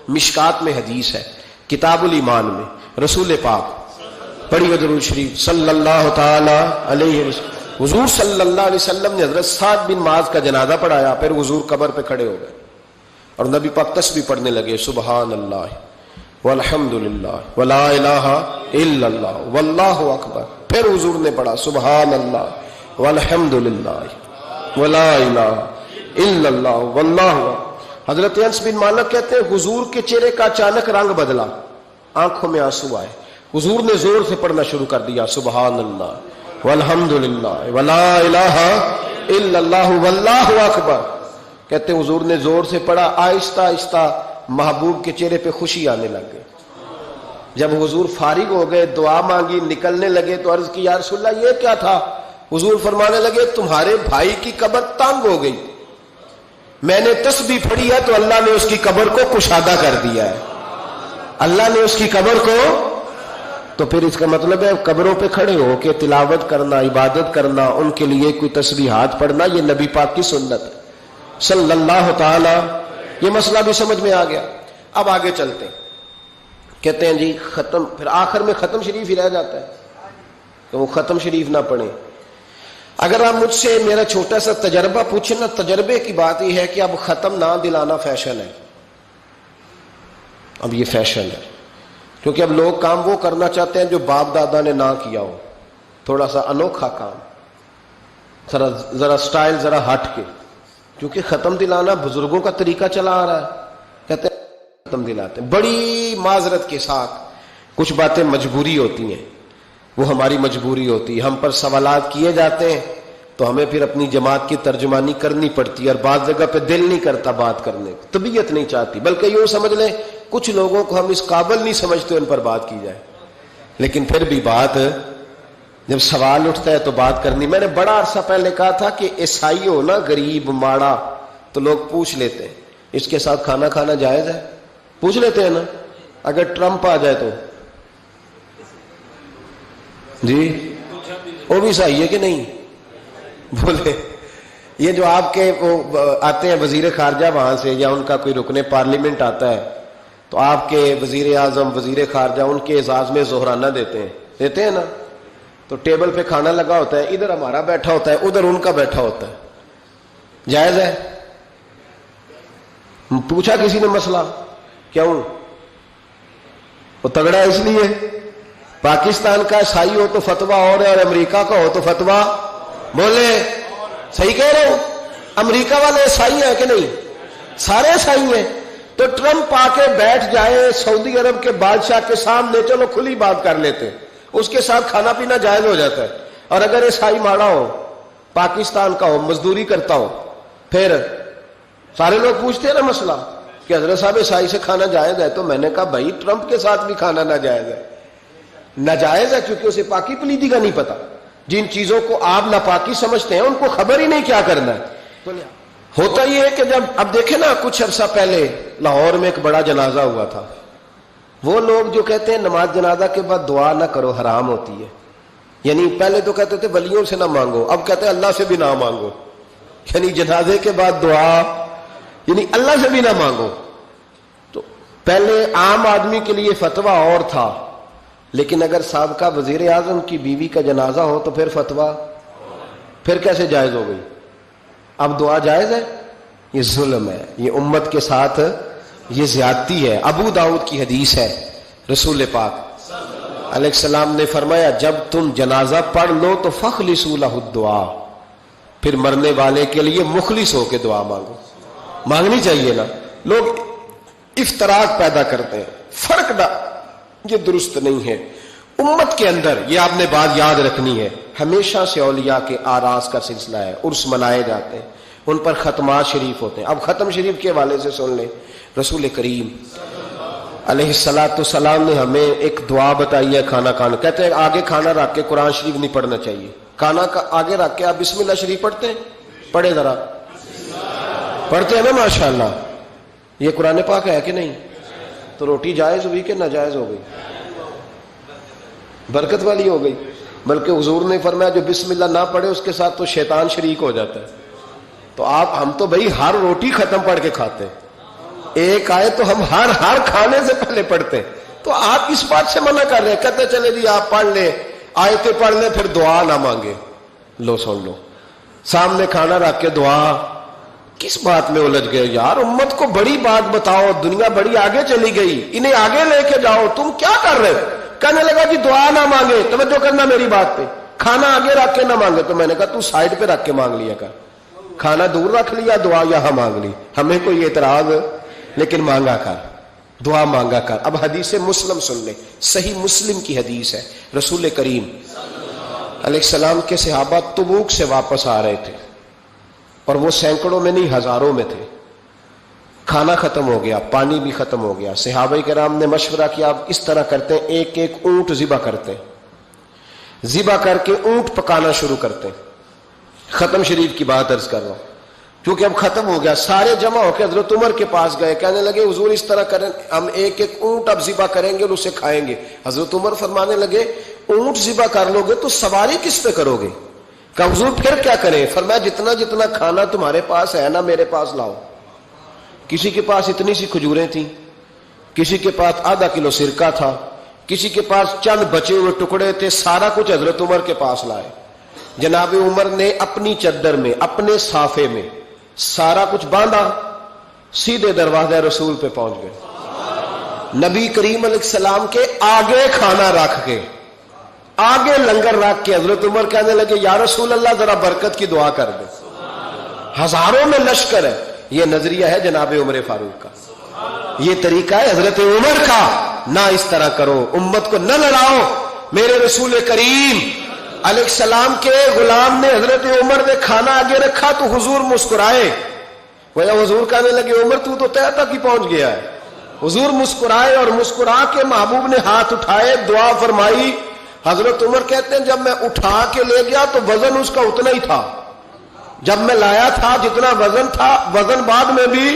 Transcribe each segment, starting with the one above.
مشکات میں حدیث ہے، کتاب الایمان میں رسول پاک پڑھی درود شریف صلی اللہ تعالی علیہ وسلم، حضور صلی اللہ علیہ وسلم نے حضرت سعد بن معاذ کا جنازہ پڑھایا، پھر حضور قبر پہ کھڑے ہو گئے اور نبی پاک تسبیح پڑھنے لگے، سبحان اللہ والحمد للہ ولا الہ الا اللہ واللہ اکبر، پھر حضور نے پڑھا سبحان اللہ والحمد للہ ولا الہ الا اللہ واللہ اکبر۔ حضرت انس بن مالک کہتے ہیں حضور کے چہرے کا اچانک رنگ بدلا، آنکھوں میں آنسو آئے، حضور نے زور سے پڑھنا شروع کر دیا سبحان اللہ والحمد للہ ولا الہ الا اللہ واللہ اکبر۔ کہتے ہیں حضور نے زور سے پڑھا، آہستہ آہستہ محبوب کے چہرے پہ خوشی آنے لگ گئی۔ جب حضور فارغ ہو گئے، دعا مانگی، نکلنے لگے تو عرض کی یا رسول اللہ یہ کیا تھا؟ حضور فرمانے لگے تمہارے بھائی کی قبر تنگ ہو گئی، میں نے تسبیح پڑھی ہے تو اللہ نے اس کی قبر کو کشادہ کر دیا ہے، اللہ نے اس کی قبر کو، تو پھر اس کا مطلب ہے قبروں پہ کھڑے ہو کے تلاوت کرنا، عبادت کرنا، ان کے لیے کوئی تسبیحات پڑھنا، یہ نبی پاک کی سنت ہے صلی اللہ تعالی۔ یہ مسئلہ بھی سمجھ میں آ گیا۔ اب آگے چلتے ہیں، کہتے ہیں جی ختم، پھر آخر میں ختم شریف ہی رہ جاتا ہے کہ وہ ختم شریف نہ پڑھیں۔ اگر آپ مجھ سے میرا چھوٹا سا تجربہ پوچھیں نا، تجربے کی بات یہ ہے کہ اب ختم نہ دلانا فیشن ہے، اب یہ فیشن ہے، کیونکہ اب لوگ کام وہ کرنا چاہتے ہیں جو باپ دادا نے نہ کیا ہو، تھوڑا سا انوکھا کام، ذرا سٹائل ذرا ہٹ کے، کیونکہ ختم دلانا بزرگوں کا طریقہ چلا آ رہا ہے، کہتے ہیں ختم دلاتے ہیں بڑی معذرت کے ساتھ، کچھ باتیں مجبوری ہوتی ہیں، وہ ہماری مجبوری ہوتی ہے، ہم پر سوالات کیے جاتے ہیں تو ہمیں پھر اپنی جماعت کی ترجمانی کرنی پڑتی ہے، اور بعض جگہ پہ دل نہیں کرتا بات کرنے کو، طبیعت نہیں چاہتی، بلکہ یوں سمجھ لیں کچھ لوگوں کو ہم اس قابل نہیں سمجھتے ان پر بات کی جائے، لیکن پھر بھی بات جب سوال اٹھتا ہے تو بات کرنی۔ میں نے بڑا عرصہ پہلے کہا تھا کہ عیسائی ہو نا غریب ماڑا تو لوگ پوچھ لیتے ہیں اس کے ساتھ کھانا کھانا جائز ہے، پوچھ لیتے ہیں نا، اگر ٹرمپ آ جائے تو جی وہ بھی صحیح ہے کہ نہیں؟ بولے یہ جو آپ کے آتے ہیں وزیر خارجہ وہاں سے، یا ان کا کوئی رکن پارلیمنٹ آتا ہے تو آپ کے وزیر اعظم وزیر خارجہ ان کے اعزاز میں ظہرانہ دیتے ہیں نا، تو ٹیبل پہ کھانا لگا ہوتا ہے، ادھر ہمارا بیٹھا ہوتا ہے، ادھر ان کا بیٹھا ہوتا ہے، جائز ہے؟ پوچھا کسی نے مسئلہ؟ کیوں؟ وہ تگڑا اس لیے پاکستان کا عیسائی ہو تو فتویٰ اور ہے، اور امریکہ کا ہو تو فتویٰ، بولے صحیح کہہ رہے ہو؟ امریکہ والے عیسائی ہیں کہ نہیں؟ سارے عیسائی ہیں، تو ٹرمپ آ کے بیٹھ جائے سعودی عرب کے بادشاہ کے سامنے، چلو کھلی بات کر لیتے، اس کے ساتھ کھانا پینا جائز ہو جاتا ہے۔ اور اگر عیسائی ماڑا ہو، پاکستان کا ہو، مزدوری کرتا ہو، پھر سارے لوگ پوچھتے ہیں نا مسئلہ کہ حضرت صاحب عیسائی سے کھانا جائز ہے، تو میں نے کہا بھائی ٹرمپ کے ساتھ بھی کھانا ناجائز ہے، ناجائز ہے کیونکہ اسے پاکی پلیدی کا نہیں پتا، جن چیزوں کو آپ ناپاکی سمجھتے ہیں ان کو خبر ہی نہیں کیا کرنا ہے۔ ہوتا یہ ہے کہ جب اب دیکھیں نا، کچھ عرصہ پہلے لاہور میں ایک بڑا جنازہ ہوا تھا، وہ لوگ جو کہتے ہیں نماز جنازہ کے بعد دعا نہ کرو حرام ہوتی ہے، یعنی پہلے تو کہتے تھے ولیوں سے نہ مانگو، اب کہتے ہیں اللہ سے بھی نہ مانگو، یعنی جنازے کے بعد دعا یعنی اللہ سے بھی نہ مانگو۔ تو پہلے عام آدمی کے لیے فتویٰ اور تھا، لیکن اگر سابقہ وزیر اعظم کی بیوی کا جنازہ ہو تو پھر فتویٰ پھر کیسے جائز ہو گئی؟ اب دعا جائز ہے؟ یہ ظلم ہے، یہ امت کے ساتھ یہ زیادتی ہے۔ ابو داؤد کی حدیث ہے، رسول پاک علیہ السلام نے فرمایا جب تم جنازہ پڑھ لو تو فخلصوا لہ الدعاء، پھر مرنے والے کے لیے مخلص ہو کے دعا مانگو۔ مانگنی چاہیے نا، لوگ افتراق پیدا کرتے ہیں، فرق نہ، یہ درست نہیں ہے۔ امت کے اندر یہ آپ نے بات یاد رکھنی ہے، ہمیشہ سے اولیاء کے آراس کا سلسلہ ہے، عرس منائے جاتے ہیں، ان پر ختمات شریف ہوتے ہیں۔ اب ختم شریف کے حوالے سے سن لیں، رسول کریم علیہ السلام نے ہمیں ایک دعا بتائی ہے کھانا کھانا، کہتے ہیں آگے کھانا رکھ کے قرآن شریف نہیں پڑھنا چاہیے، کھانا کا آگے رکھ کے آپ بسم اللہ شریف پڑھتے ہیں؟ پڑھے ذرا، پڑھتے ہیں نا ماشاءاللہ، یہ قرآن پاک ہے کہ نہیں؟ تو روٹی جائز ہوئی کہ ناجائز ہو گئی؟ برکت والی ہو گئی، بلکہ حضور نے فرمایا جو بسم اللہ نہ پڑھے اس کے ساتھ تو شیطان شریک ہو جاتا ہے۔ تو ہم تو بھائی ہر روٹی ختم پڑھ کے کھاتے ہیں، ایک آئے تو ہم ہر کھانے سے پہلے پڑھتے ہیں. تو آپ اس بات سے منع کر رہے ہیں, کہتے چلے جی آپ پڑھ لیں, آیتیں پڑھ لیں, پھر دعا نہ مانگے. لو سن لو, سامنے کھانا رکھ کے دعا. کس بات میں الجھ گئے یار؟ امت کو بڑی بات بتاؤ, دنیا بڑی آگے چلی گئی, انہیں آگے لے کے جاؤ, تم کیا کر رہے ہو؟ کہنے لگا جی دعا نہ مانگے. توجہ کرنا میری بات پہ, کھانا آگے رکھ کے نہ مانگے. تو میں نے کہا تو سائڈ پہ رکھ کے مانگ لیا کر, کھانا دور رکھ لیا, دعا یہاں مانگ لی. ہمیں کوئی اعتراض, لیکن مانگا کر, دعا مانگا کر. اب حدیث مسلم سن لیں, صحیح مسلم کی حدیث ہے. رسول کریم علیہ السلام کے صحابہ تبوک سے واپس آ رہے تھے, اور وہ سینکڑوں میں نہیں ہزاروں میں تھے. کھانا ختم ہو گیا, پانی بھی ختم ہو گیا. صحابہ کرام نے مشورہ کیا, آپ اس طرح کرتے ہیں, ایک ایک اونٹ ذبح کرتے ہیں, ذبح کر کے اونٹ پکانا شروع کرتے ہیں. ختم شریف کی بات عرض کر رہا ہوں, کیونکہ اب ختم ہو گیا. سارے جمع ہو کے حضرت عمر کے پاس گئے, کہنے لگے حضور اس طرح کریں, ہم ایک ایک اونٹ اب ذبح کریں گے اور اسے کھائیں گے. حضرت عمر فرمانے لگے اونٹ ذبح کر لو گے تو سواری کس پہ کرو گے؟ کہ حضور پھر کیا کریں؟ فرمایا جتنا جتنا کھانا تمہارے پاس ہے نا میرے پاس لاؤ. کسی کے پاس اتنی سی کھجوریں تھیں, کسی کے پاس آدھا کلو سرکہ تھا, کسی کے پاس چند بچے ہوئے ٹکڑے تھے. سارا کچھ حضرت عمر کے پاس لائے. جناب عمر نے اپنی چادر میں, اپنے صافے میں سارا کچھ باندھا, سیدھے دروازہ رسول پہ پہنچ گئے. نبی کریم علیہ السلام کے آگے کھانا رکھ کے, آگے لنگر رکھ کے حضرت عمر کہنے لگے یا رسول اللہ ذرا برکت کی دعا کر دے. ہزاروں میں لشکر ہے. یہ نظریہ ہے جناب عمر فاروق کا, یہ طریقہ ہے حضرت عمر کا. نہ اس طرح کرو, امت کو نہ لڑاؤ. میرے رسول کریم علیہ السلام کے غلام نے, حضرت عمر نے کھانا آگے رکھا تو حضور مسکرائے. وہ حضور کہنے لگے عمر تو طے تک ہی پہنچ گیا ہے. حضور مسکرائے, اور مسکرا کے محبوب نے ہاتھ اٹھائے, دعا فرمائی. حضرت عمر کہتے ہیں جب میں اٹھا کے لے گیا تو وزن اس کا اتنا ہی تھا, جب میں لایا تھا جتنا وزن تھا, وزن بعد میں بھی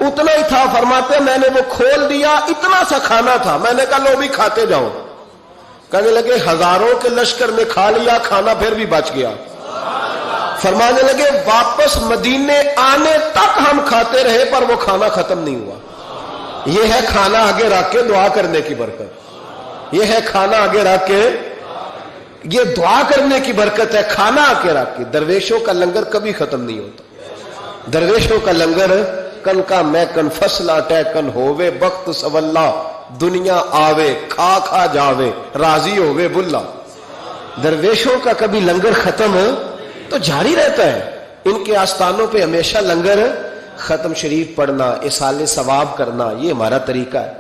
اتنا ہی تھا. فرماتے ہیں میں نے وہ کھول دیا, اتنا سا کھانا تھا. میں نے کہا لو بھی کھاتے جاؤ. کہنے لگے ہزاروں کے لشکر نے کھا لیا, کھانا پھر بھی بچ گیا. فرمانے لگے واپس مدینے آنے تک ہم کھاتے رہے پر وہ کھانا ختم نہیں ہوا. یہ ہے کھانا آگے رکھ کے دعا کرنے کی برکت. یہ ہے کھانا آگے رکھ کے, یہ دعا کرنے کی برکت ہے. کھانا آگے رکھ کے. درویشوں کا لنگر کبھی ختم نہیں ہوتا. درویشوں کا لنگر کن کا میں کن فصلہ ٹے کن ہووے بخت سولا, دنیا آوے کھا کھا جاوے راضی ہووے بلا. درویشوں کا کبھی لنگر ختم تو جاری رہتا ہے. ان کے آستانوں پہ ہمیشہ لنگر. ختم شریف پڑھنا, اصالے ثواب کرنا, یہ ہمارا طریقہ ہے.